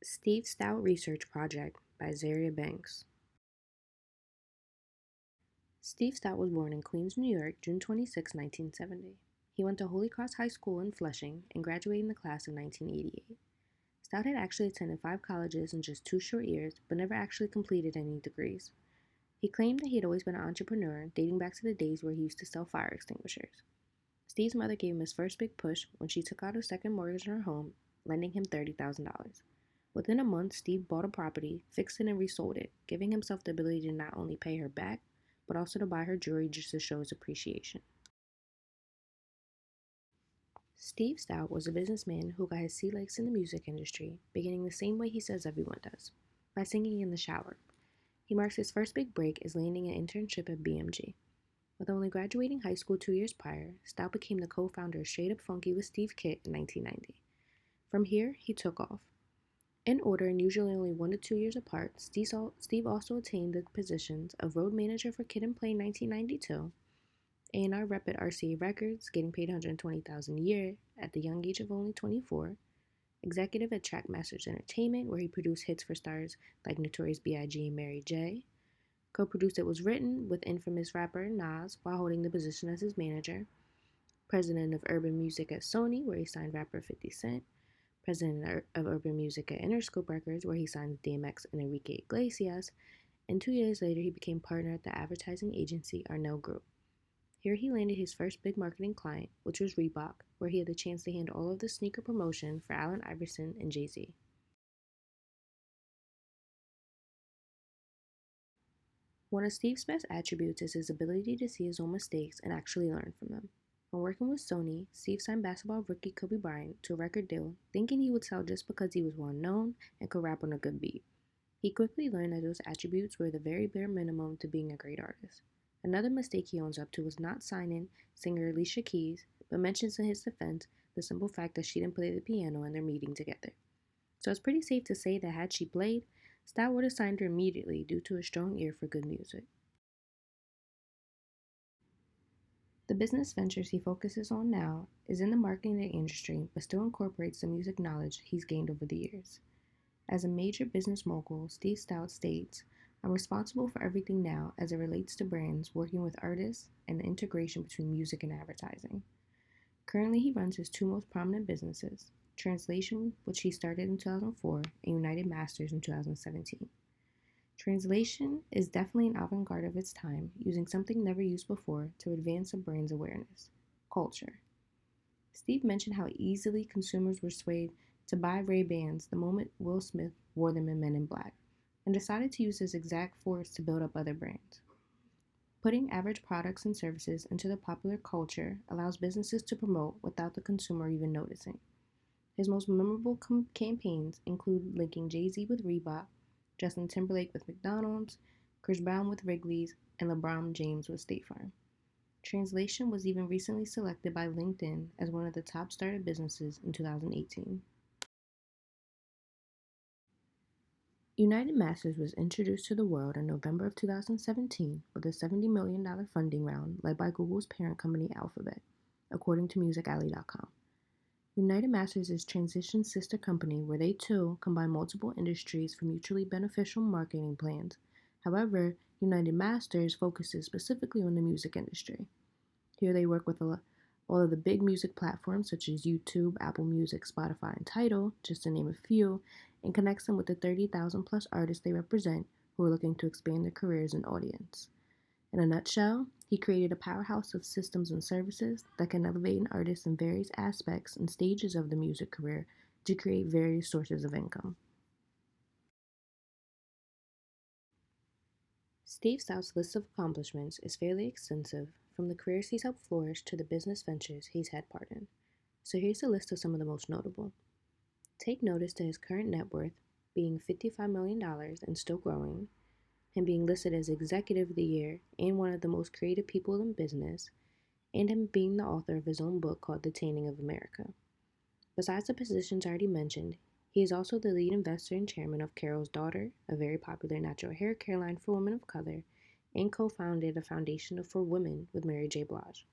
Steve Stout Research Project by Zaria Banks. Steve Stout was born in Queens, New York, June 26, 1970. He went to Holy Cross High School in Flushing and graduated in the class of 1988. Stout had actually attended 5 colleges in just 2 short years, but never actually completed any degrees. He claimed that he had always been an entrepreneur, dating back to the days where he used to sell fire extinguishers. Steve's mother gave him his first big push when she took out a second mortgage on her home, lending him $30,000. Within a month, Steve bought a property, fixed it, and resold it, giving himself the ability to not only pay her back, but also to buy her jewelry just to show his appreciation. Steve Stout was a businessman who got his sea legs in the music industry, beginning the same way he says everyone does, by singing in the shower. He marks his first big break as landing an internship at BMG. With only graduating high school 2 years prior, Stout became the co-founder of Straight Up Funky with Steve Kitt in 1990. From here, he took off. In order and usually only 1 to 2 years apart, Steve also attained the positions of road manager for Kid and Play in 1992, A&R rep at RCA Records, getting paid $120,000 a year at the young age of only 24, executive at Trackmasters Entertainment, where he produced hits for stars like Notorious B.I.G. and Mary J. Co-produced It Was Written with infamous rapper Nas while holding the position as his manager, president of Urban Music at Sony, where he signed rapper 50 Cent, president of Urban Music at Interscope Records, where he signed DMX and Enrique Iglesias, and 2 years later he became partner at the advertising agency Arnell Group. Here he landed his first big marketing client, which was Reebok, where he had the chance to handle all of the sneaker promotion for Allen Iverson and Jay-Z. One of Steve's best attributes is his ability to see his own mistakes and actually learn from them. When working with Sony, Steve signed basketball rookie Kobe Bryant to a record deal, thinking he would sell just because he was well known and could rap on a good beat. He quickly learned that those attributes were the very bare minimum to being a great artist. Another mistake he owns up to was not signing singer Alicia Keys, but mentions in his defense the simple fact that she didn't play the piano in their meeting together. So it's pretty safe to say that had she played, Stout would have signed her immediately due to a strong ear for good music. The business ventures he focuses on now is in the marketing industry, but still incorporates the music knowledge he's gained over the years. As a major business mogul, Steve Stout states, "I'm responsible for everything now as it relates to brands, working with artists, and the integration between music and advertising." Currently, he runs his 2 most prominent businesses, Translation, which he started in 2004, and United Masters in 2017. Translation is definitely an avant-garde of its time, using something never used before to advance a brand's awareness: culture. Steve mentioned how easily consumers were swayed to buy Ray-Bans the moment Will Smith wore them in Men in Black, and decided to use this exact force to build up other brands. Putting average products and services into the popular culture allows businesses to promote without the consumer even noticing. His most memorable campaigns include linking Jay-Z with Reebok, Justin Timberlake with McDonald's, Chris Brown with Wrigley's, and LeBron James with State Farm. Translation was even recently selected by LinkedIn as one of the top startup businesses in 2018. United Masters was introduced to the world in November of 2017 with a $70 million funding round led by Google's parent company Alphabet, according to MusicAlley.com. United Masters is Transition's sister company where they too combine multiple industries for mutually beneficial marketing plans. However, United Masters focuses specifically on the music industry. Here they work with all of the big music platforms such as YouTube, Apple Music, Spotify, and Tidal, just to name a few, and connects them with the 30,000 plus artists they represent who are looking to expand their careers and audience. In a nutshell, he created a powerhouse of systems and services that can elevate an artist in various aspects and stages of the music career to create various sources of income. Steve Stout's list of accomplishments is fairly extensive, from the careers he's helped flourish to the business ventures he's had part in. So here's a list of some of the most notable. Take notice to his current net worth being $55 million and still growing, him being listed as Executive of the Year and one of the most creative people in business, and him being the author of his own book called The Tanning of America. Besides the positions already mentioned, he is also the lead investor and chairman of Carol's Daughter, a very popular natural hair care line for women of color, and co-founded a foundation for women with Mary J. Blige.